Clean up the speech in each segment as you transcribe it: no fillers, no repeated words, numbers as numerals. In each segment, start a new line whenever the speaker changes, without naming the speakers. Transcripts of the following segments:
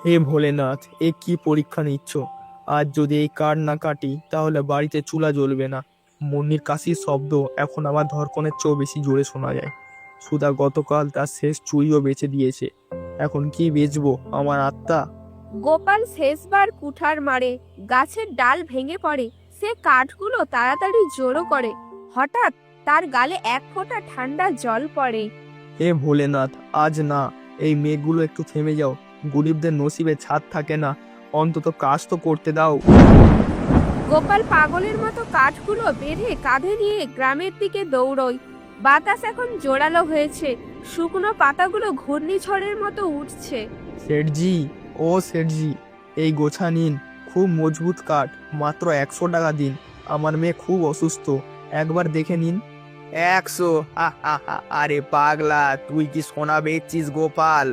হে ভোলেনাথ, এ কি পরীক্ষা নিচ্ছ? আজ যদি এই কার্ড না কাটি তাহলে বাড়িতে চুলা জ্বলবে না। মুন্নির কাশির শব্দ এখন আমার ধড়কনের চেয়েও বেশি জোরে শোনা যায়। সুধা গতকাল তার শেষ চুড়িও বেচে দিয়েছে। এখন কি বেচবো আমার আত্মা?
গোপাল শেষবার কুঠার মারে, গাছের ডাল ভেঙে পড়ে। সে কাঠগুলো তাড়াতাড়ি জড়ো করে। হঠাৎ তার গালে এক ফোঁটা ঠান্ডা জল পড়ে।
হে ভোলেনাথ, আজ না। এই মেঘগুলো একটু থেমে যাও। গরিবদের নসিবে ছাদ থাকে না, অন্তত কাজ তো করতে দাও।
গোপাল পাগলের মতো কাঠগুলো বেঁধে কাঁধে নিয়ে গ্রামের দিকে দৌড়য়। বাতাস এখন জোরালো হয়েছে, শুকনো পাতাগুলো ঘূর্ণিঝড়ের মতো উঠছে।
শেঠজি, ও শেঠজি, এই গোছা নিন। খুব মজবুত কাঠ, মাত্র 100 টাকা দিন। আমার মেয়ে খুব অসুস্থ, একবার দেখে নিন। 100? আরে পাগলা, তুই কি সোনা বেচছিস গোপাল?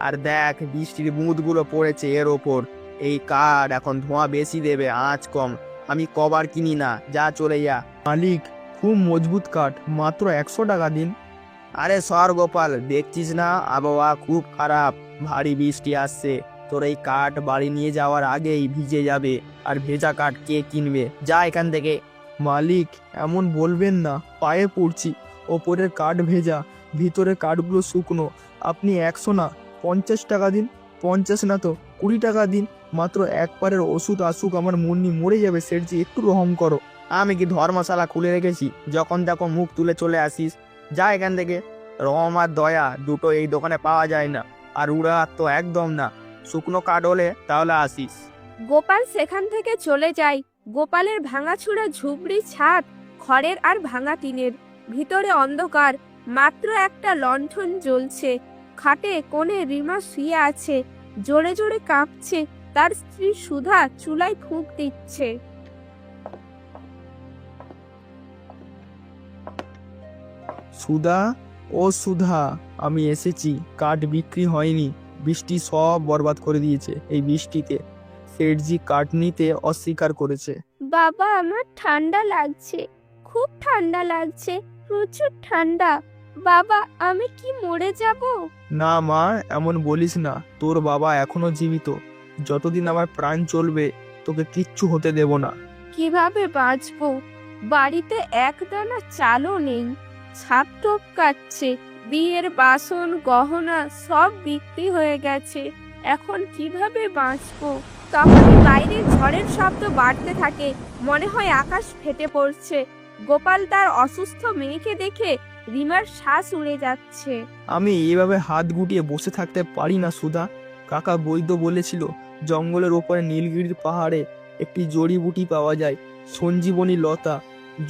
আর দেখ, বৃষ্টির বুঁদগুলো পড়েছে এর ওপর। এই কাঠ এখন ধোঁয়া বেশি দেবে, আঁচ কম। আমি কবার কিনি না, যা চলে যা। মালিক, খুব মজবুত কাঠ, মাত্র 100 টাকা দিন। আরে সর গোপাল, দেখছিস না আবহাওয়া খুব খারাপ, ভারী বৃষ্টি আসছে। তোর এই কাঠ বাড়ি নিয়ে যাওয়ার আগেই ভিজে যাবে, আর ভেজা কাঠ কে কিনবে? যা এখান থেকে। মালিক, এমন বলবেন না, পায়ে পড়ছি। ওপরের কাঠ ভেজা, ভিতরের কাঠগুলো শুকনো। আপনি 100 না, 50 টাকা দিন। 50 না তো 20 টাকা দিন। মাত্র একবারের ওষুধ আসুক, আমার মুন্নি মরে যাবে। সেঠজি, একটু রহম করো। আমি কি ধর্মশালা খুলে রেখেছি যখন দেখো মুখ তুলে চলে আসিস? যা এখান থেকে। রহম আর দয়া দুটো এই দোকানে পাওয়া যায় না, আর উড়া তো একদম না। শুকনো কাঠ হলে তাহলে আসিস।
গোপাল সেখান থেকে চলে যায়। গোপালের ভাঙাচুরা ঝুপড়ি ছাদ খড়ের আর ভাঙা টিনের। ভিতরে অন্ধকার, মাত্র একটা লণ্ঠন জ্বলছে। খাটে কোণে রিমা শুয়ে আছে, জোরে জোরে কাঁপছে। তার স্ত্রী সুধা চুলায় ফুঁক দিচ্ছে।
সুধা, ও সুধা, আমি এসেছি। কাঠ বিক্রি হয়নি, বৃষ্টি সব বরবাদ করে দিয়েছে। এই বৃষ্টিতে সেঠজি কাঠ নিতে অস্বীকার করেছে।
বাবা, আমার ঠান্ডা লাগছে, খুব ঠান্ডা লাগছে, প্রচুর ঠান্ডা। বাবা, আমি কি মরে যাব?
না মা, এমন বলিস না। তোর বাবা এখনো জীবিত। যতদিন আমার প্রাণ চলবে তোকে কিচ্ছু হতে দেব না।
কিভাবে বাঁচবো? বাড়িতে একদানা চালও নেই, ছাদ টপকাচ্ছে। বিয়ের বাসন গহনা সব বিক্রি হয়ে গেছে। এখন কিভাবে বাঁচবো? তখনই বাইরে ঝড়ের শব্দ বাড়তে থাকে। মনে হয় আকাশ ফেটে পড়ছে। গোপাল তার অসুস্থ মেয়েকে দেখে রিমার শ্বাস উড়ে যাচ্ছে।
আমি এইভাবে হাত গুটিয়ে বসে থাকতে পারি না সুধা। কাকা বৈদ্য বলেছিল জঙ্গলের ওপরে নীলগিরির পাহাড়ে একটি জড়িবুটি পাওয়া যায়, সঞ্জীবনী লতা।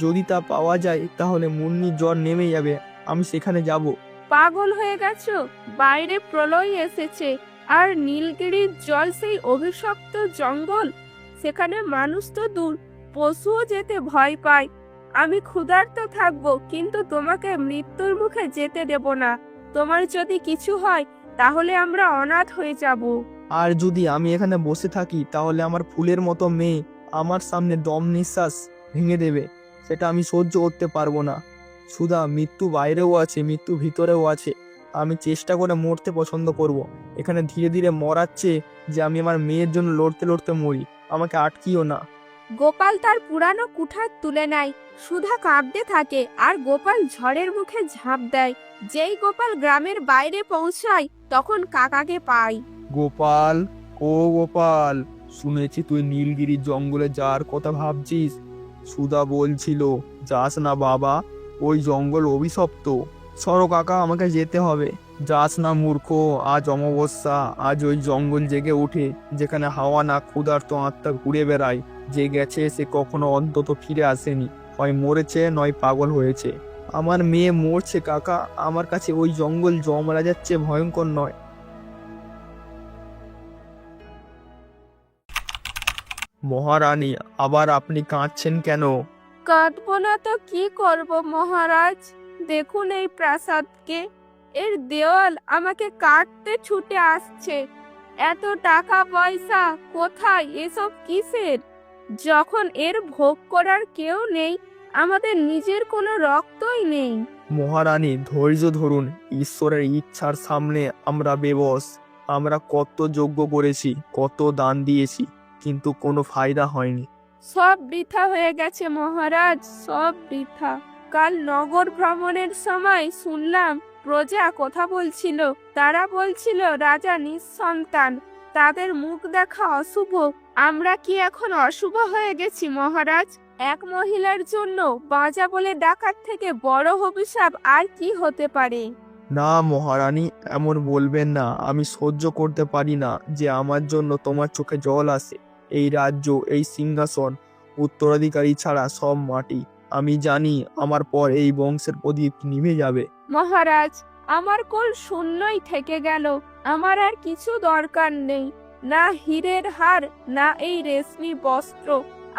যদি তা পাওয়া যায় তাহলে মুন্নির জ্বর নেমে যাবে। আমি সেখানে যাব।
পাগল হয়ে গেছো? বাইরে প্রলয় এসেছে, আর নীলগিরির জল সেই অভিশপ্ত জঙ্গল। সেখানে মানুষ তো দূর, পশুও যেতে ভয় পায়। আমি ক্ষুধার্ত থাকবো, কিন্তু তোমাকে মৃত্যুর মুখে যেতে দেব না। তোমার যদি কিছু হয় তাহলে আমরা অনাথ হয়ে যাব।
আর যদি আমি এখানে বসে থাকি তাহলে আমার ফুলের মতো মেয়ে আমার সামনে দম নিঃশ্বাস ভেঙে দেবে। সেটা আমি সহ্য করতে পারবো না। সুধা, মৃত্যু বাইরেও আছে, মৃত্যু ভিতরেও আছে। আমি চেষ্টা করে মরতে পছন্দ করব। এখানে ধীরে ধীরে মরাচ্ছে যে আমি আমার মেয়ের জন্য লড়তে লড়তে মরি। আমাকে আটকিও না।
গোপাল তার পুরানো কুঠার তুলে নেয়। সুধা কাঁদতে থাকে, আর গোপাল ঝড়ের মুখে ঝাঁপ দেয়। যেই গোপাল গ্রামের বাইরে পৌঁছায় তখন কাকাকে পায়।
গোপাল, ও গোপাল, শুনেছি তুই নীলগিরি জঙ্গলে যাওয়ার কথা ভাবছিস। সুধা বলছিল যাস না বাবা, ওই জঙ্গল অভিশপ্ত। সরো কাকা, আমাকে যেতে হবে। যাস না মূর্খ, আজ অমাবস্যা। আজ ওই জঙ্গল জেগে ওঠে যেখানে হাওয়া না ক্ষুধার্ত আত্মা ঘুরে বেড়ায়। যে গেছে সে কখনো অন্তত ফিরে আসেনি, হয় মরেছে নয় পাগল হয়েছে। আমার মেয়ে মরছে কাকা, আমার কাছে ওই জঙ্গল যমরাজার চেয়ে ভয়ঙ্কর নয়। মহারানী, আবার আপনি কাঁদছেন কেন?
কাঁদবো না তো কি করব মহারাজ? দেখুন এই প্রাসাদকে, এর দেওয়াল আমাকে কাটতে ছুটে আসছে। এত টাকা পয়সা কোথায়? এসব কিসের? যখন এর ভোগ করার কেউ নেই, আমাদের নিজের কোনো রক্তই নেই।
মহারানী, ধৈর্য ধরুন। ঈশ্বরের ইচ্ছার সামনে আমরা বেবস। আমরা কত যজ্ঞ করেছি, কত দান দিয়েছি, কিন্তু কোনো ফায়দা হয়নি।
সব বৃথা হয়ে গেছে মহারাজ, সব বৃথা। কাল নগর ভ্রমণের সময় শুনলাম প্রজা কথা বলছিল। তারা বলছিল রাজা নিঃসন্তান, তাদের মুখ দেখা অশুভ। আমরা কি এখন অশুভ হয়ে গেছি মহারাজ? এক মহিলার জন্য বাঁচা বলে ডাকার থেকে বড় অভিশাপ আর কি হতে পারে?
না মহারানী, এমন বলবেন না। আমি সহ্য করতে পারি না যে আমার জন্য তোমার চোখে জল আসে। এই রাজ্য, এই সিংহাসন, উত্তরাধিকারী ছাড়া সব মাটি। আমি জানি আমার পর এই বংশের প্রদীপ নিভে যাবে।
মহারাজ, আমার কোল শূন্যই থেকে গেল। আমার আর কিছু দরকার নেই, না হীরের হার, না এই রেশমি বস্ত্র।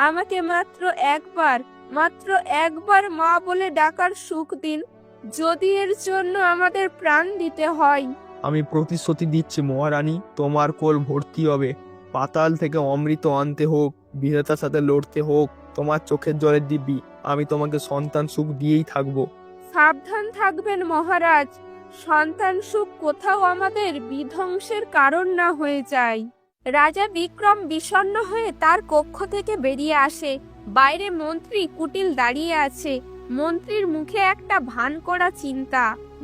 আমাকে মাত্র একবার মা বলে ডাকার সুখ দিন, যদি এর জন্য আমাদের প্রাণ দিতে হয়।
আমি প্রতিশ্রুতি দিচ্ছি মহারানী, তোমার কোল ভর্তি হবে। পাতাল থেকে অমৃত আনতে হোক, বিধাতার সাথে লড়তে হোক, তোমার চোখের জলের দিব্যি, আমি তোমাকে সন্তান সুখ দিয়েই থাকবো।
সাবধান থাকবেন মহারাজ, সন্তান সুখ কোথাও আমাদের বিধ্বংসের কারণ না হয়ে যায়। রাজা বিক্রম বিষণ্ণ হয়ে তার কক্ষ থেকে বেরিয়ে আসে। বাইরে মন্ত্রী কুটিল দাঁড়িয়ে আছে। মন্ত্রীর মুখে একটা ভান করা চিন্তা।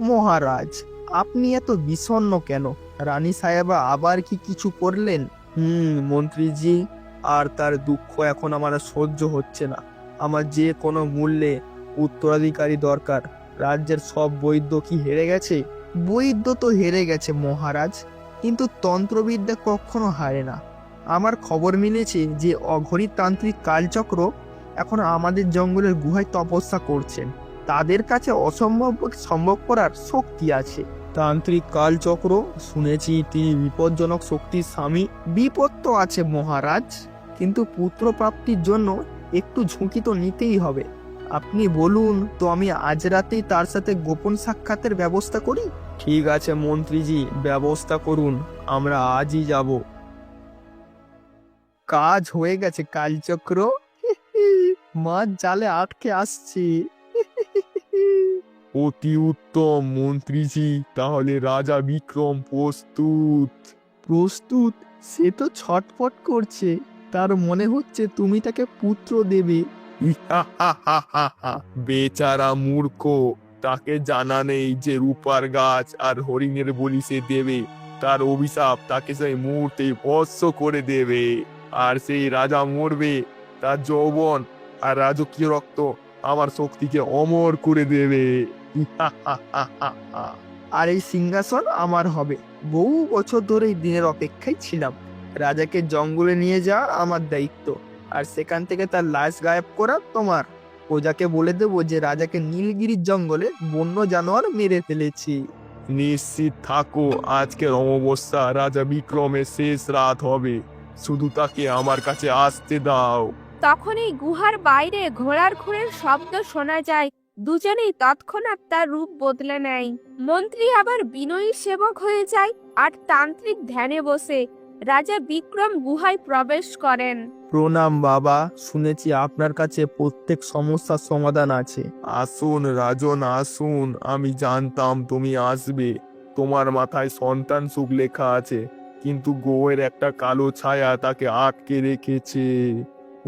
মহারাজ, আপনি এত বিষণ্ণ কেন? রানী সাহেবা আবার কি কিছু করলেন? মন্ত্রীজি, আর তার দুঃখ এখন আমার আর সহ্য হচ্ছে না। আমার যে কোনো মূল্যে উত্তরাধিকারী দরকার। রাজ্যের সব বৈদ্য কি হেরে গেছে? বৈদ্য তো হেরে গেছে মহারাজ, কিন্তু তন্ত্রবিদ্যা কখনো হারে না। আমার খবর মিলেছে যে অঘরী তান্ত্রিক কালচক্র এখন আমাদের জঙ্গলের গুহায় তপস্যা করছেন। তাদের কাছে অসম্ভব সম্ভব করার শক্তি আছে। তান্ত্রিক কালচক্র, শুনেছি তিনি বিপজ্জনক শক্তির স্বামী। বিপদ তো আছে মহারাজ, কিন্তু পুত্র প্রাপ্তির জন্য একটু ঝুঁকি তো নিতেই হবে। আপনি বলুন তো, আমি আজ রাতেই তার সাথে গোপন সাক্ষাতের ব্যবস্থা করি। ঠিক আছে মন্ত্রীজি, ব্যবস্থা করুন, আমরা আজই যাব। কাজ হয়ে গেছে কালচক্র। মাছ জালে আটকে আসছে।
অতি উত্তম মন্ত্রীজি, তাহলে রাজা বিক্রম প্রস্তুত।
প্রস্তুত? সে তো ছটফট করছে, তার মনে হচ্ছে তুমি তাকে পুত্র দেবে।
বেচারা মূর্খ, তাকে জানা নেই যে রূপার গাছ আর হরিণের বলি সে দেবে। তার অভিশাপ তাকে সেই মুহূর্তে ভস্ম করে দেবে, আর সেই রাজা মরবে। তার যৌবন আর রাজকীয় রক্ত আমার শক্তিকে অমর করে দেবে।
আর এই সিংহাসন আমার হবে। বহু বছর ধরে এই দিনের অপেক্ষায় ছিলাম। রাজাকে জঙ্গলে নিয়ে যাওয়া আমার দায়িত্ব, আর সেখান থেকে তার লাশ গায়েব করা তোমার। প্রজাকে বলে দেবো যে রাজাকে নীলগিরির জঙ্গলে বন্য জানোয়ার মেরে ফেলেছি।
নিশ্চিত থাকো, আজকের অমাবস্যা রাজা বিক্রমের শেষ রাত হবে। শুধু তাকে আমার কাছে আসতে দাও।
তখনই গুহার বাইরে ঘোড়ার খুঁড়ের শব্দ শোনা যায়। দুজনেই তৎক্ষণাৎ তার রূপ বদলে নেয়। মন্ত্রী আবার বিনয়ী সেবক হয়ে যায়, আর তান্ত্রিক ধ্যানে বসে। রাজা বিক্রম গুহায় প্রবেশ করেন।
প্রণাম বাবা, শুনেছি আপনার কাছে প্রত্যেক সমস্যার সমাধান আছে।
আসুন রাজন, আসুন। আমি জানতাম তুমি আসবে। তোমার মাথায় সন্তান সুখ লেখা আছে, কিন্তু গোয়ের একটা কালো ছায়া তাকে আটকে রেখেছে।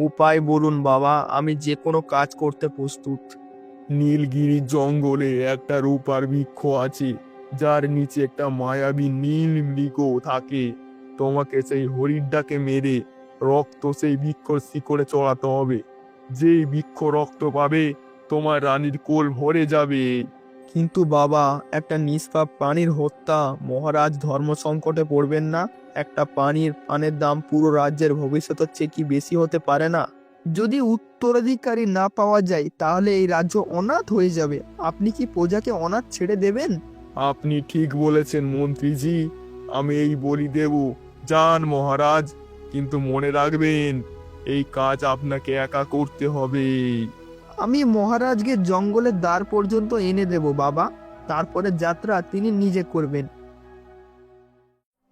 উপায় বলুন বাবা, আমি যে কোনো কাজ করতে প্রস্তুত।
নীলগিরি জঙ্গলে একটা রূপার বৃক্ষ আছে, যার নিচে একটা মায়াবী নীল মৃগ থাকে। তোমাকে সেই হরিণটাকে মেরে রক্ত সেই বৃক্ষ শিকড়ে চড়াতে হবে। যেই বৃক্ষ রক্ত পাবে, তোমার রানীর কোল ভরে যাবে।
কিন্তু বাবা, একটা নিষ্পাপ প্রাণীর হত্যা, মহারাজ ধর্ম সংকটে পড়বেন না? একটা প্রাণের দাম পুরো রাজ্যের ভবিষ্যতের চেয়ে কি বেশি হতে পারে না? যদি উত্তরাধিকারী না পাওয়া যায়, তাহলে এই রাজ্য অনাথ হয়ে যাবে। আপনি কি প্রজাকে অনাথ ছেড়ে দেবেন?
আপনি ঠিক বলেছেন মন্ত্রীজি, আমি এই বলি দেব। যান মহারাজ, কিন্তু মনে রাখবেন এই কাজ আপনাকে একা করতে হবে।
আমি মহারাজকে জঙ্গলের দ্বার পর্যন্ত এনে দেব বাবা, তারপরে যাত্রা তিনি নিজে করবেন।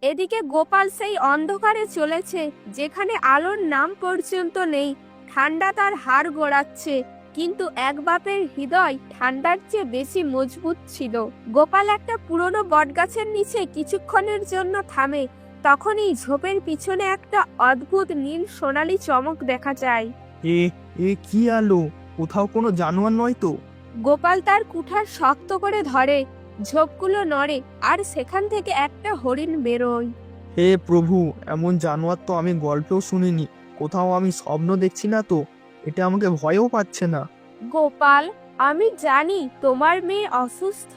এদিকে গোপাল সেই অন্ধকারে চলেছে, যেখানে আলোর নাম পর্যন্ত নেই। ঠান্ডা তার হাড় গোড়াচ্ছে। কিন্তু এক বাপের হৃদয় ঠান্ডার চেয়ে বেশি মজবুত ছিল। গোপাল একটা পুরনো বটগাছের নিচে কিছুক্ষণের জন্য থামে। তখনই ঝোপের পিছনে একটা অদ্ভুত নীল সোনালী চমক দেখা যায়।
এ এ কি আলো? কোথাও কোনো জানোয়ার নয় তো?
গোপাল তার কুঠার শক্ত করে ধরে, ঝোপগুলো নড়ে আর সেখান থেকে একটা হরিণ বেরোয়।
হে প্রভু, এমন জানোয়ার তো আমি গল্পেও শুনিনি। কোথাও আমি স্বপ্ন দেখছি না তো? এটা আমাকে ভয়ও পাচ্ছে না।
গোপাল, আমি জানি তোমার মেয়ে অসুস্থ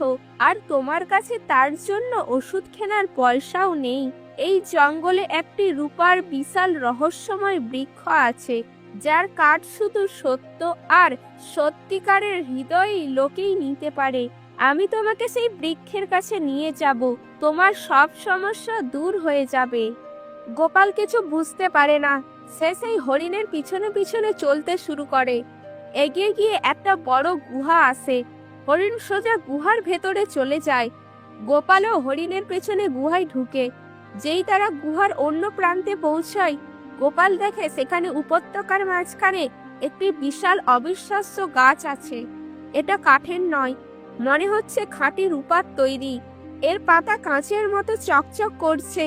আর তোমার কাছে তার জন্য ওষুধ কেনার পয়সাও নেই। এই জঙ্গলে একটি রূপার বিশাল রহস্যময় বৃক্ষ আছে, যার কাঠ শুধু সত্য আর সত্যিকারের হৃদয়ী লোকেই নিতে পারে। আমি তোমাকে সেই বৃক্ষের কাছে নিয়ে যাব, তোমার সব সমস্যা দূর হয়ে যাবে। গোপাল কিছু বুঝতে পারে না। সে সেই হরিণের পিছনে পিছনে চলতে শুরু করে। এগিয়ে গিয়ে একটা বড় গুহা আসে। হরিণ সোজা গুহার ভেতরে চলে যায়। গোপালও হরিণের পেছনে গুহায় ঢুকে। যেই তারা গুহার অন্য প্রান্তে পৌঁছায়, গোপাল দেখে সেখানে উপত্যকার মাঝখানে একটি বিশাল অবিশ্বাস্য গাছ আছে। এটা কাঠের নয়, মনে হচ্ছে খাঁটি রূপার তৈরি। এর পাতা কাঁচের মতো চকচক করছে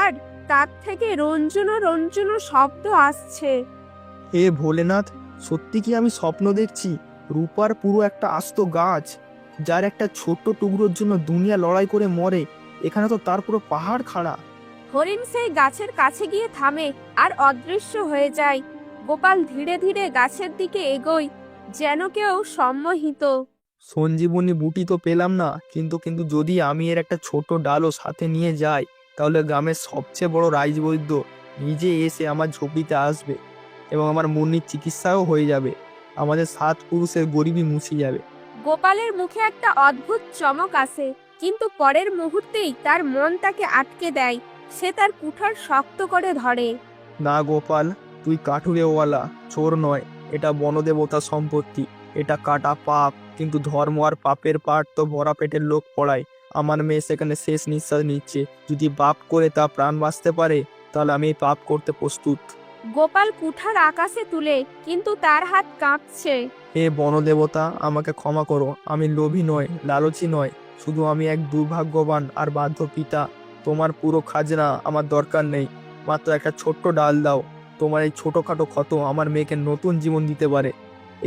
আর তার থেকে রঞ্জনো রঞ্জনো শব্দ আসছে।
হে ভোলেনাথ, সত্যি কি আমি স্বপ্ন দেখছি? রূপার পুরো একটা আস্ত গাছ, যার একটা ছোট্ট টুকরোর জন্য দুনিয়া লড়াই করে মরে। এখানে তো তার পুরো পাহাড় খাড়া।
হরিণ সেই গাছের কাছে গিয়ে থামে আর অদৃশ্য হয়ে যায়। গোপাল ধীরে ধীরে গাছের দিকে এগোয়, যেন কেউ সম্মোহিত।
সঞ্জীবনী বুটি তো পেলাম না, কিন্তু কিন্তু যদি আমি এর একটা ছোট ডালও সাথে নিয়ে যাই, তাহলে গ্রামের সবচেয়ে বড় রাজবৈদ্য নিজে এসে আমার ঝুঁকিতে আসবে এবং আমার মুন্নির চিকিৎসাও হয়ে যাবে। আমাদের 7 পুরুষের গরিবই মুছে যাবে।
গোপালের মুখে একটা অদ্ভুত চমক আসে, কিন্তু পরের মুহূর্তেই তার মন তাকে আটকে দেয়। সে তার কুঠার শক্ত করে ধরে।
না গোপাল, তুই কাঠুরেওয়ালা, চোর নয়। এটা বনদেবতার সম্পত্তি। এটা কাটা পাপ, কিন্তু ধর্ম আর পাপের পাঠ তো ভরা পেটের লোক পড়ায়। আমার মেয়ে সেখানে শেষ নিঃশ্বাস নিচ্ছে। যদি পাপ করে তা প্রাণ বাঁচতে পারে, তাহলে আমি এই পাপ করতে প্রস্তুত।
গোপাল কুঠার আকাশে তুলে, কিন্তু তার হাত কাঁপছে।
হে বনদেবতা, আমাকে ক্ষমা করো। আমি লোভী নয়, লালচী নয়, শুধু আমি এক দুর্ভাগ্যবান আর বাধ্য পিতা। তোমার পুরো খাজনা আমার দরকার নেই, মাত্র একটা ছোট্ট ডাল দাও। তোমার এই ছোটখাটো ক্ষত আমার মেয়েকে নতুন জীবন দিতে পারে।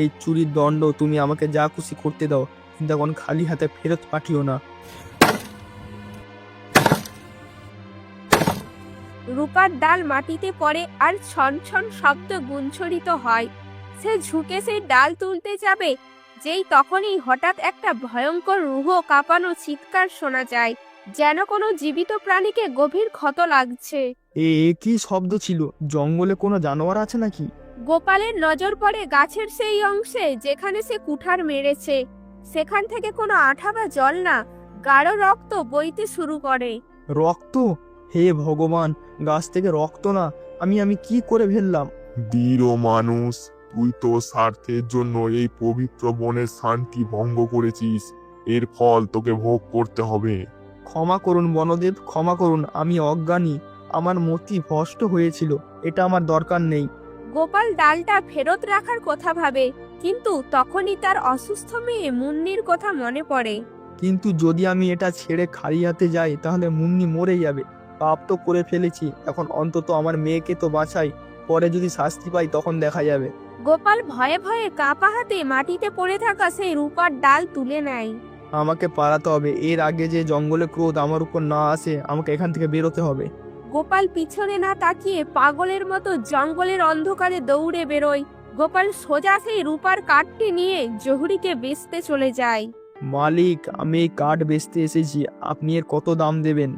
এই চুরির দণ্ড তুমি আমাকে যা খুশি করতে দাও, কিন্তু এখন খালি হাতে ফেরত পাঠিও না।
রূপার ডাল মাটিতে পড়ে আর ছন ছন শব্দ গুঞ্ছরিত হয়। সে ঝুঁকে সেই ডাল তুলতে যাবে, যেই তখনই হঠাৎ একটা ভয়ঙ্কর রূহ কাঁপানো চিৎকার শোনা যায়, যেন কোনো জীবিত প্রাণীকে গভীর ক্ষত লাগছে।
এ কি শব্দ ছিল? জঙ্গলে কোনো জানোয়ার আছে নাকি?
গোপালের নজর পড়ে গাছের সেই অংশে যেখানে সে কুঠার মেরেছে। সেখান থেকে কোনো আঠা বা জল না, গাঢ় রক্ত বইতে শুরু করে।
রক্ত? হে ভগবান, গাছ থেকে রক্ত না! আমি আমি কি করে ফেললাম?
দৃঢ় মানুষ, তুই তো স্বার্থের জন্য এই পবিত্র বনের শান্তি ভঙ্গ করেছিস। এর ফল তোকে ভোগ করতে হবে।
ক্ষমা করুন বনদেব, ক্ষমা করুন। আমি অজ্ঞানী, আমার মতি ভ্রষ্ট হয়েছিল। এটা আমার দরকার নেই।
গোপাল ডালটা ফেরত রাখার কথা ভাবে, কিন্তু তখনই তার অসুস্থ মেয়ে মুন্নির কথা মনে পড়ে।
কিন্তু যদি আমি এটা ছেড়ে খালি হাতে যাই, তাহলে মুন্নি মরে যাবে। পাপ তো করে ফেলেছি, এখন অন্তত আমার মেয়েকে তো বাঁচাই। পরে যদি শাস্তি পাই তখন দেখা যাবে।
গোপাল ভয়ে ভয়ে কাঁপা হাতে মাটিতে পড়ে থাকা সেই রূপার ডাল তুলে নেয়।
আমাকে পালাতে হবে। এর আগে যে জঙ্গলে ক্রোধ আমার উপর না আসে, আমাকে এখান থেকে বেরোতে হবে।
গোপাল পিছনে না তাকিয়ে পাগলের মতো জঙ্গলের অন্ধকারে দৌড়ে বেরোয়। গোপাল সোজা সেই রূপার কাঠটি নিয়ে জহুরিকে বেচতে চলে যায়।
মালিক, আমি এই কাঠ বেচতে এসেছি, আপনি এর কত দাম দেবেন?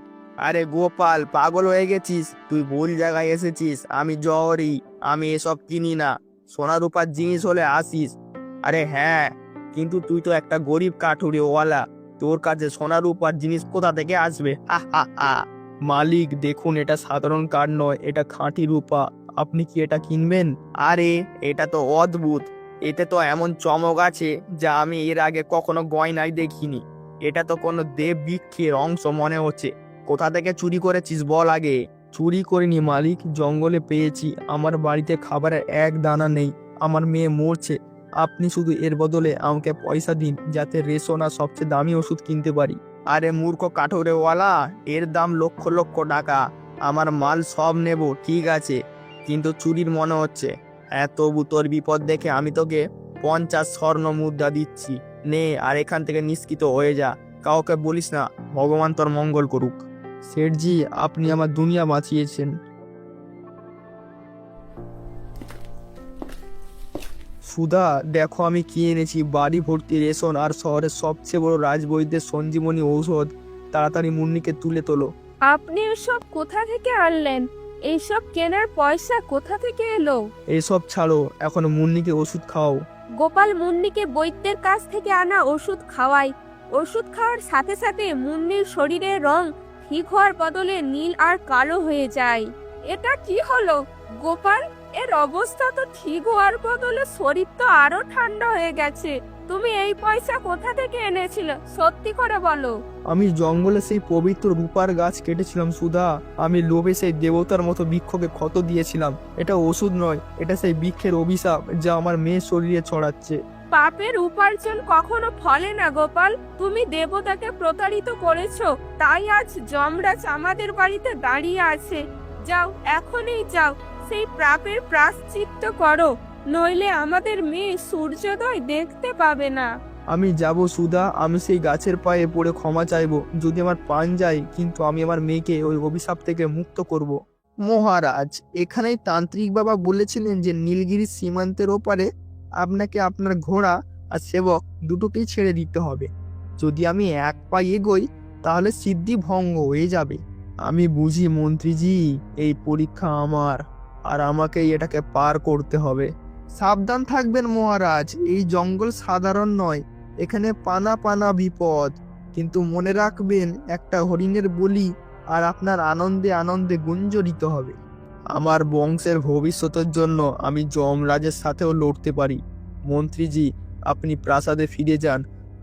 আরে গোপাল, পাগল হয়ে গেছিস? তুই ভুল জায়গায় এসেছিস। আমি জহরি, আমি এসব কিনি না। সোনা রূপার জিনিস হলে আসিস। আরে হ্যাঁ, কিন্তু তুই তো একটা গরিব কাঠুরেওয়ালা, তোর কাছে সোনা রূপার জিনিস কোথা থেকে আসবে? হা হা হা। মালিক দেখুন, এটা সাধারণ কাঠ নয়, এটা খাঁটি রূপা। আপনি কি এটা কিনবেন? আরে এটা তো অদ্ভুত। এতে তো এমন চমক আছে যা আমি এর আগে কখনো গয়নায় দেখিনি। এটা তো কোনো দেব বৃক্ষের অংশ মনে হচ্ছে। কোথা থেকে চুরি করেছিস বল আগে। চুরি করিনি মালিক, জঙ্গলে পেয়েছি। আমার বাড়িতে খাবারের এক দানা নেই, আমার মেয়ে মরছে, আপনি শুধু এর বদলে আমাকে পয়সা দিন, যাতে রেশন আর সবচেয়ে দামি ওষুধ কিনতে পারি। আরে মূর্খ কাঠুরেওয়ালা, এর দাম লক্ষ লক্ষ টাকা। আমার মাল সব নেব, ঠিক আছে, কিন্তু চুরির মনে হচ্ছে। হ্যাঁ, তবু তোর বিপদ দেখে আমি তোকে 50 স্বর্ণ মুদ্রা দিচ্ছি। নে, আর এখান থেকে নিষ্কৃত হয়ে যা। কাউকে বলিস না। ভগবান তোর মঙ্গল করুক। শেঠজি, আপনি আমার দুনিয়া বাঁচিয়েছেন। সুধা, দেখো আমি কি এনেছি। বাড়ি ভর্তি রেশন আর শহরের সবচেয়ে বড় রাজবৈদ্যের সঞ্জীবনী ঔষধ। তাড়াতাড়ি মুন্নিকে তুলে তোলো।
আপনি এসব কোথা থেকে আনলেন? এইসব কেনার পয়সা কোথা থেকে এলো?
এসব ছাড়ো, এখন মুন্নিকে ওষুধ খাও।
গোপাল মুন্নিকে বৈদ্যের কাছ থেকে আনা ওষুধ খাওয়ায়। ওষুধ খাওয়ার সাথে সাথে মুন্নির শরীরের রং ঠিক হওয়ার বদলে নীল আর কালো হয়ে যায়। এটা কি হলো গোপাল? এর অবস্থা তো ঠিক হওয়ার বদলে শরীর তো আরো ঠান্ডা হয়ে গেছে। তুমি এই পয়সা কোথা থেকে এনেছিলে? সত্যি করে বলো।
আমি জঙ্গলে সেই পবিত্র রূপার গাছ কেটেছিলাম সুধা। আমি লোভে সেই দেবতার মতো বৃক্ষকে ক্ষত দিয়েছিলাম। এটা ওষুধ নয়, এটা সেই বৃক্ষের অভিশাপ যা আমার মেয়ের শরীরে ছড়াচ্ছে।
পাপের উপার্জন কখনো ফলে না গোপাল। তুমি দেবতাকে প্রতারিত করেছো, তাই আজ যমরাজ আমাদের বাড়িতে দাঁড়িয়ে আছে। যাও, এখনই যাও, সেই পাপের প্রায়শ্চিত্ত করো, নইলে আমাদের মেয়ে সূর্যোদয় দেখতে পাবে না।
আমি যাব সুধা, আমি সেই গাছের পায়ে পড়ে ক্ষমা চাইবো। যদি আমার প্রাণ যায়, কিন্তু আমি আমার মেয়েকে ওই অভিশাপ থেকে মুক্ত করব। মহারাজ, এখানেই তান্ত্রিক বাবা বলেছিলেন যে নীলগিরি সীমান্তের ওপারে আপনাকে আপনার ঘোড়া আর সেবক দুটোকেই ছেড়ে দিতে হবে। যদি আমি এক পা এগোই, তাহলে সিদ্ধি ভঙ্গ হয়ে যাবে। আমি বুঝি মন্ত্রীজি, এই পরীক্ষা আমার, আর আমাকেই এটাকে পার করতে হবে। সাবধান থাকবেন মহারাজ, এই জঙ্গল সাধারণ নয়, এখানে পানা পানা বিপদ। কিন্তু মনে রাখবেন, একটা হরিণের বলি আর আপনার আনন্দে আনন্দে গুঞ্জরিত হবে। আমার বংশের ভবিষ্যতের জন্য আমি যমরাজের সাথেও লড়তে পারি। মন্ত্রীজি, আপনি প্রাসাদে ফিরে যান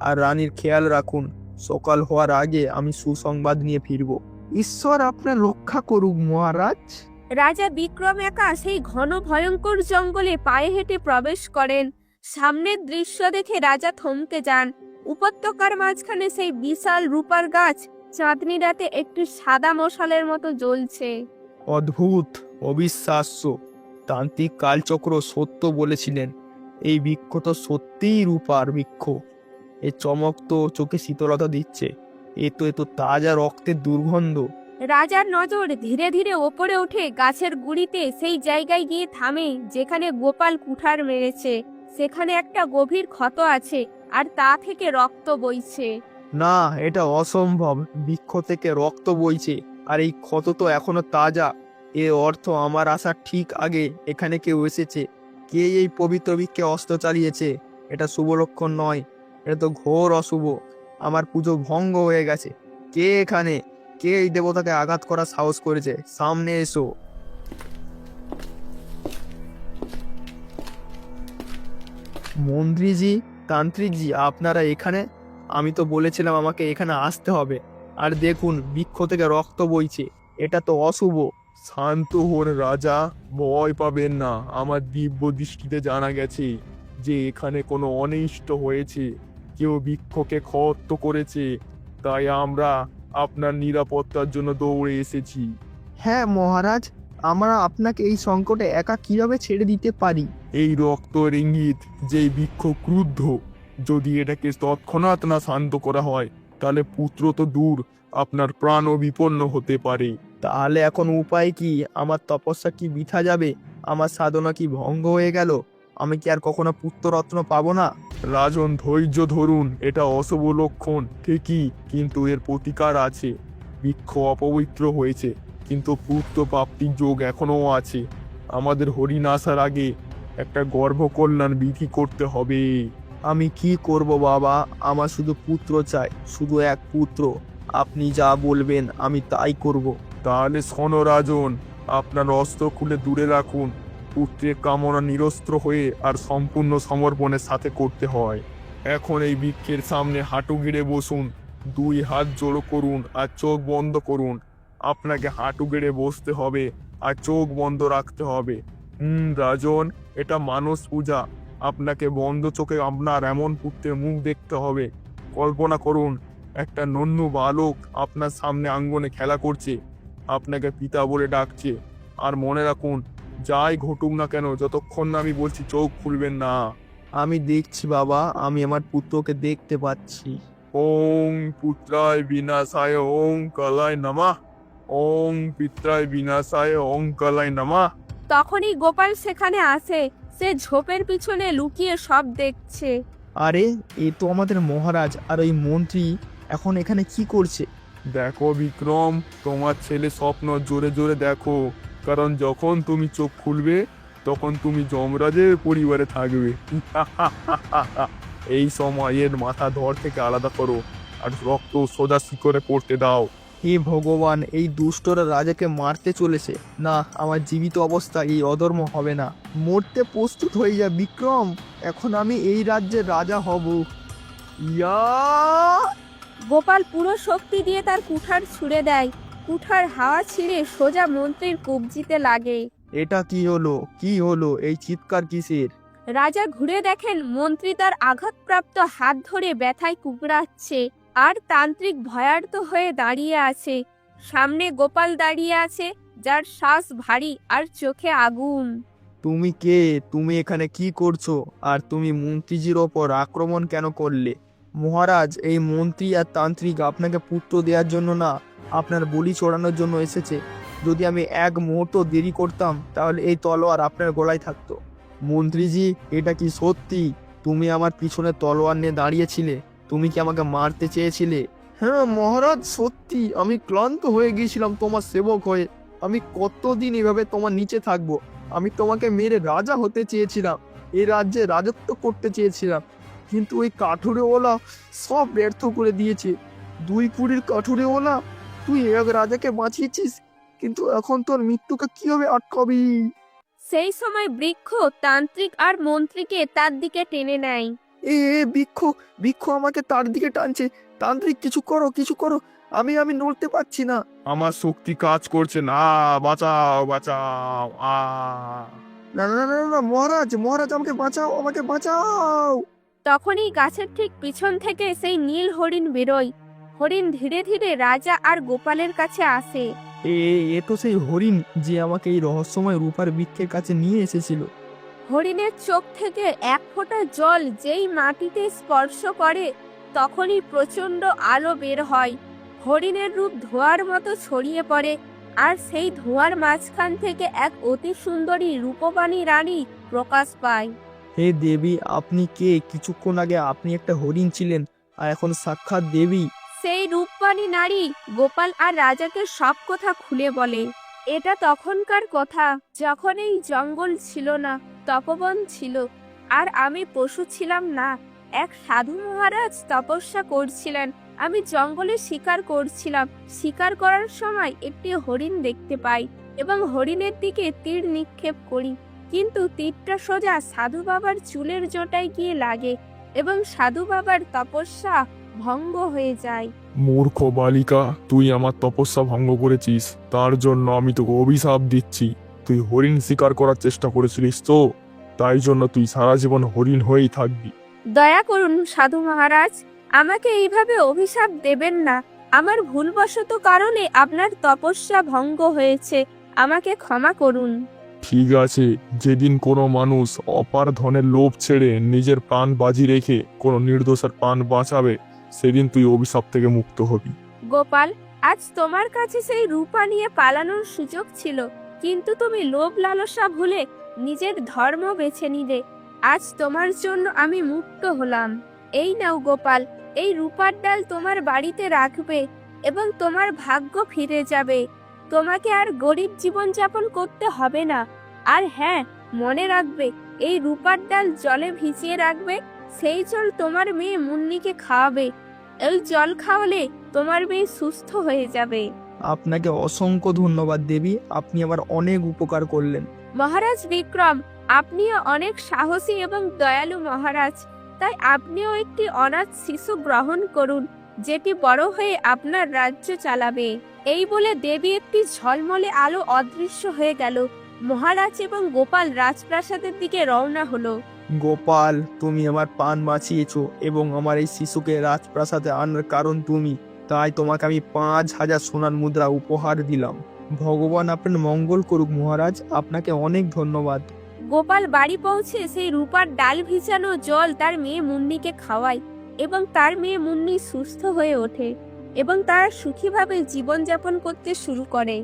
আর রানীর খেয়াল রাখুন। সকাল হওয়ার আগে আমি সুসংবাদ নিয়ে ফিরব। ঈশ্বর আপনার রক্ষা করুক মহারাজ।
রাজা বিক্রম একা সেই ঘন ভয়ঙ্কর জঙ্গলে পায়ে হেঁটে প্রবেশ করেন। সামনের দৃশ্য দেখে রাজা থমকে যান। উপত্যকার মাঝখানে সেই বিশাল রূপার গাছ চাঁদনি রাতে একটি সাদা মশালের মতো জ্বলছে।
অদ্ভুত, অবিশ্বাস্য। তান্ত্রিক কালচক্র সত্য বলেছিলেন। এই বৃক্ষ তো সত্যিই রূপার বৃক্ষ। এ চমক তো চোখে শীতলতা দিচ্ছে। এ তো তাজা রক্তের দুর্গন্ধ।
রাজার নজর ধীরে ধীরে ওপরে উঠে গাছের গুড়িতে সেই জায়গায় গিয়ে থামে যেখানে গোপাল কুঠার মেরেছে। সেখানে একটা গভীর ক্ষত আছে, আর তা থেকে রক্ত বইছে।
না, এটা অসম্ভব। বৃক্ষ থেকে রক্ত বইছে, আর এই ক্ষত তো এখনো তাজা। এর অর্থ আমার আসার ঠিক আগে এখানে কেউ এসেছে। কে এই পবিত্র বৃক্ষে অস্ত্র চালিয়েছে? এটা শুভ লক্ষণ নয়, এটা তো ঘোর অশুভ। আমার পুজো ভঙ্গ হয়ে গেছে। কে এখানে? কে এই দেবতাকে আঘাত করার সাহস করেছে? সামনে এসো। মন্ত্রীজি, তান্ত্রিকজি, আপনারা এখানে? আমি তো বলেছিলাম আমাকে এখানে আসতে হবে। আর দেখুন, বৃক্ষ থেকে রক্ত বইছে। এটা তো অশুভ।
শান্ত হন রাজা, ভয় পাবেন না। আমার দিব্য দৃষ্টিতে জানা গেছে যে এখানে কোনো অনিষ্ট হয়েছে, কেউ বৃক্ষকে ক্ষত করেছে। তাই আমরা আপনার নিরাপত্তার জন্য দৌড়ে এসেছি।
হ্যাঁ মহারাজ, আমরা আপনাকে এই সংকটে একা কিভাবে ছেড়ে দিতে পারি?
এই রক্তের ইঙ্গিত যে বৃক্ষ ক্রুদ্ধ। যদি এটাকে তৎক্ষণাৎ না শান্ত করা হয়, তাহলে পুত্র তো দূর, আপনার প্রাণও বিপন্ন হতে পারে।
তাহলে এখন উপায় কি? আমার তপস্যা কি বৃথা যাবে? আমার সাধনা কি ভঙ্গ হয়ে গেল? আমি কি আর কখনো পুত্ররত্ন পাবো না?
রাজন, ধৈর্য ধরুন। এটা অশুভ লক্ষণ ঠিকই, কিন্তু এর প্রতিকার আছে। বৃক্ষ অপবিত্র হয়েছে, কিন্তু পুত্র প্রাপ্তির যোগ এখনো আছে। আমাদের হরিণ আসার আগে একটা গর্ভকল্যাণ বিধি করতে হবে।
আমি কি করব বাবা? আমার শুধু পুত্র চাই, শুধু এক পুত্র। আপনি যা বলবেন আমি তাই করব।
তাহলে শোনো রাজন, আপনার অস্ত্র খুলে দূরে রাখুন। পুত্রের কামনা নিরস্ত্র হয়ে আর সম্পূর্ণ সমর্পণের সাথে করতে হয়। এখন এই বৃক্ষের সামনে হাঁটু গেড়ে বসুন। 2 হাত জোড়ো করুন আর চোখ বন্ধ করুন। আপনাকে হাঁটু গেড়ে বসতে হবে আর চোখ বন্ধ রাখতে হবে। রাজন, এটা মানস পূজা। আপনাকে বন্ধ চোখে আপনার এমন পুত্রের মুখ দেখতে হবে। কল্পনা করুন, একটা নন্নু বালক আপনার সামনে আঙ্গনে খেলা করছে, আপনাকে পিতা বলে ডাকছে। আর মনে রাখুন, যাই ঘটুক না কেন, যতক্ষণ না আমি বলছি চোখ খুলবেন না।
আমি দেখছি বাবা, আমি আমার পুত্রকে দেখতে পাচ্ছি।
ওং পুত্রায় বিনাশায় ওং কালায় নমঃ। ওং পিত্রায় বিনাশায় ওং কালায় নমঃ।
তখনই গোপাল সেখানে আসে। সে ঝোপের পিছনে লুকিয়ে সব দেখছে।
আরে, এ তো আমাদের মহারাজ আর ওই মন্ত্রী এখন এখানে কি করছে?
দেখো বিক্রম, তোমার ছেলে স্বপ্ন জোরে জোরে দেখো, কারণ যখন তুমি চোখ খুলবে তখন তুমি যমরাজের পরিবারে থাকবে। এই সময় এর মাথা ধর থেকে আলাদা করো আর রক্ত সোজা শিকড়ে পড়তে দাও।
হে ভগবান, এই দুষ্টরা রাজাকে মারতে চলেছে। না, আমার জীবিত অবস্থা এই অধর্ম হবে না। মরতে প্রস্তুত হয়ে যা বিক্রম, এখন আমি এই রাজ্যের রাজা হব। ইয়া!
গোপাল পুরো শক্তি দিয়ে তার কুঠার ছুঁড়ে দেয়। কুঠার হাওয়া ছিঁড়ে সোজা মন্ত্রীর কবজিতে লাগে।
এটা কি হলো? কি হলো? এই চিৎকার কিসের?
রাজা ঘুরে দেখেন মন্ত্রী তার আঘাতপ্রাপ্ত হাত ধরে ব্যথায় কুকড়াচ্ছে, আর তান্ত্রিক ভয়ার্ত হয়ে দাঁড়িয়ে আছে। সামনে গোপাল দাঁড়িয়ে আছে, যার শ্বাস ভারী আর চোখে আগুন।
তুমি কে? তুমি এখানে কি করছো? আর তুমি মন্ত্রীজির ওপর আক্রমণ কেন করলে? মহারাজ, এই মন্ত্রী আর তান্ত্রিক আপনাকে পুত্র দেওয়ার জন্য না, আপনার বলি চড়ানোর জন্য এসেছে। যদি আমি এক মুহূর্ত দেরি করতাম তাহলে এই তলোয়ার আপনার গলায় থাকতো। মন্ত্রীজি, এটা কি সত্যি? তুমি আমার পিছনে তলোয়ার নিয়ে দাঁড়িয়েছিলে? তুমি কি আমাকে মারতে চেয়েছিলে? হ্যাঁ মহারাজ, সত্যি। আমি ক্লান্ত হয়ে গিয়েছিলাম তোমার সেবক হয়ে। আমি কতদিন এভাবে তোমার নিচে থাকবো? আমি তোমাকে মেরে রাজা হতে চেয়েছিলাম, এই রাজ্যে রাজত্ব করতে চেয়েছিলাম, কিন্তু ওই কাঠুরেওয়ালা সব ব্যর্থ করে দিয়েছে। 2 কুড়ির কাঠুরেওয়ালা, তুই এক রাজাকে বাঁচিয়েছিস, কিন্তু এখন তোর মৃত্যুকে কিভাবে আটকাবি?
সেই সময় বৃক্ষ তান্ত্রিক আর মন্ত্রীকে তার দিকে টেনে নেয়।
বৃক্ষ, বৃক্ষ আমাকে তার দিকে টানছে। তান্ত্রিক, কিছু করো, কিছু করো। আমি নড়তে পারছি না।
আমার শক্তি কাজ করছে না, বাঁচাও বাঁচাও।
না না না না না, মহারাজ, মহারাজ, আমাকে বাঁচাও, আমাকে বাঁচাও।
তখনই গাছের ঠিক পিছন থেকে সেই নীল হরিণ বেরোয়। হরিণ ধীরে ধীরে রাজা আর গোপালের কাছে আসে।
এ এ তো সেই হরিণ যে আমাকে এই রহস্যময় রূপার বৃক্ষের কাছে নিয়ে এসেছিল।
হরিণের চোখ থেকে এক ফোঁটা জল যেই মাটিতে স্পর্শ করে, তখনই প্রচণ্ড আলো বের হয়। হরিণের রূপ ধোঁয়ার মতো ছড়িয়ে পড়ে, আর সেই ধোঁয়ার মাঝখান থেকে এক অতি সুন্দরী রূপবানী রানী প্রকাশ পায়।
হে দেবী, আপনি কে? কিছুক্ষণ আগে আপনি একটা হরিণ ছিলেন, আর এখন সাক্ষাৎ দেবী।
সেই রূপবানী নারী গোপাল আর রাজাকে সব কথা খুলে বলে। এটা তখনকার কথা, যখন এই জঙ্গল ছিল না, তপবন ছিল, আর আমি পশু ছিলাম না। এক সাধু মহারাজ তপস্যা করছিলেন, আমি জঙ্গলে শিকার করছিলাম। শিকার করার সময় একটি হরিণ দেখতে পাই এবং হরিণের দিকে তীর নিক্ষেপ করি, কিন্তু তীরটা সোজা সাধু বাবার চুলের জটায় গিয়ে লাগে এবং সাধু বাবার তপস্যা ভঙ্গ হয়ে যায়।
মূর্খ বালিকা, তুই আমার তপস্যা ভঙ্গ করেছিস, তার জন্য আমি তোকে অভিশাপ দিচ্ছি। তুই হরিণ শিকার করার চেষ্টা করেছিলিস তো, তাই জন্য তুই সারা জীবন হরিণ হয়েই থাকবি।
দয়া করুন সাধু মহারাজ, আমাকে এইভাবে অভিশাপ দেবেন না। আমার ভুলবশত কারণে আপনার তপস্যা ভঙ্গ হয়েছে, আমাকে ক্ষমা করুন।
ঠিক আছে, যেদিন কোনো মানুষ অপার ধনের লোভ ছেড়ে নিজের প্রাণ বাজি রেখে কোনো নির্দোষের প্রাণ বাঁচাবে, সেদিন তুই অভিশাপ থেকে মুক্ত হবি।
গোপাল, আজ তোমার কাছে সেই রূপা নিয়ে পালানোর সুযোগ ছিল, কিন্তু তুমি লোভ লালসা ভুলে নিজের ধর্ম বেছে নিলে। আজ তোমার জন্য আমি মুক্ত হলাম। এই নাও গোপাল, এই রূপার ডাল তোমার বাড়িতে রাখবে এবং তোমার ভাগ্য ফিরে যাবে। তোমাকে আর গরিব জীবনযাপন করতে হবে না। আর হ্যাঁ, মনে রাখবে, এই রূপার ডাল জলে ভিজিয়ে রাখবে। সেই জল তোমার মেয়ে মুন্নিকে খাওয়াবে। এই জল খাওয়ালে তোমার মেয়ে সুস্থ হয়ে যাবে।
আপনাকে অসংখ্য ধন্যবাদ দেবী, আপনি আমার অনেক উপকার করলেন।
মহারাজ বিক্রম, আপনিও অনেক সাহসী এবং দয়ালু মহারাজ। তাই আপনিও একটি অনাথ শিশু গ্রহণ করুন, যেটি বড় হয়ে আপনার রাজ্য চালাবে। এই বলে দেবী একটি ঝলমলে আলো অদৃশ্য হয়ে গেল। মহারাজ এবং গোপাল রাজপ্রাসাদের দিকে রওনা হলো।
গোপাল, তুমি আমার প্রাণ বাঁচিয়েছো এবং আমার এই শিশুকে রাজপ্রাসাদে আনার কারণ তুমি, তাই তোমাকে আমি 5,000 সোনার মুদ্রা উপহার দিলাম। ভগবান আপনার মঙ্গল করুক মহারাজ, আপনাকে অনেক ধন্যবাদ।
গোপাল বাড়ি পৌঁছে সেই রূপার ডাল ভিজানো জল তার মেয়ে মুন্নিকে খাওয়ায় এবং তার মেয়ে মুন্নি সুস্থ হয়ে ওঠে এবং তারা সুখীভাবে জীবনযাপন করতে শুরু করে।